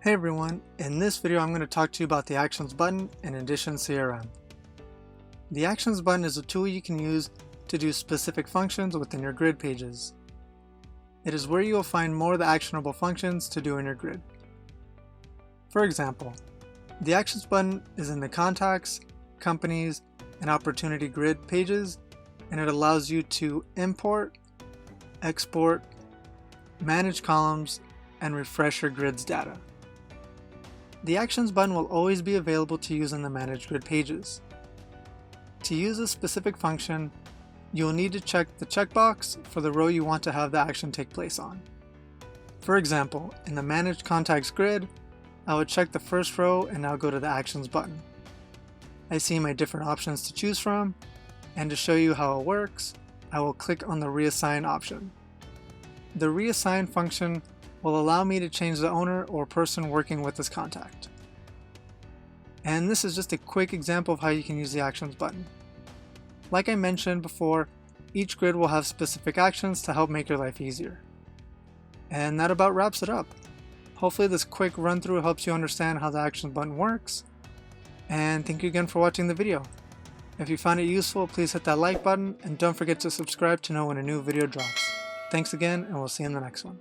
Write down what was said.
Hey everyone, in this video I'm going to talk to you about the Actions button in Indition CRM. The Actions button is a tool you can use to do specific functions within your grid pages. It is where you will find more of the actionable functions to do in your grid. For example, the Actions button is in the Contacts, Companies, and Opportunity grid pages, and it allows you to import, export, manage columns, and refresh your grid's data. The Actions button will always be available to use in the Manage Grid pages. To use a specific function, you will need to check the checkbox for the row you want to have the action take place on. For example, in the Manage Contacts grid, I would check the first row and now go to the Actions button. I see my different options to choose from, and to show you how it works, I will click on the Reassign option. The Reassign function will allow me to change the owner or person working with this contact. And this is just a quick example of how you can use the Actions button. Like I mentioned before, each grid will have specific actions to help make your life easier. And that about wraps it up. Hopefully this quick run through helps you understand how the Actions button works. And thank you again for watching the video. If you found it useful, please hit that like button and don't forget to subscribe to know when a new video drops. Thanks again, and we'll see you in the next one.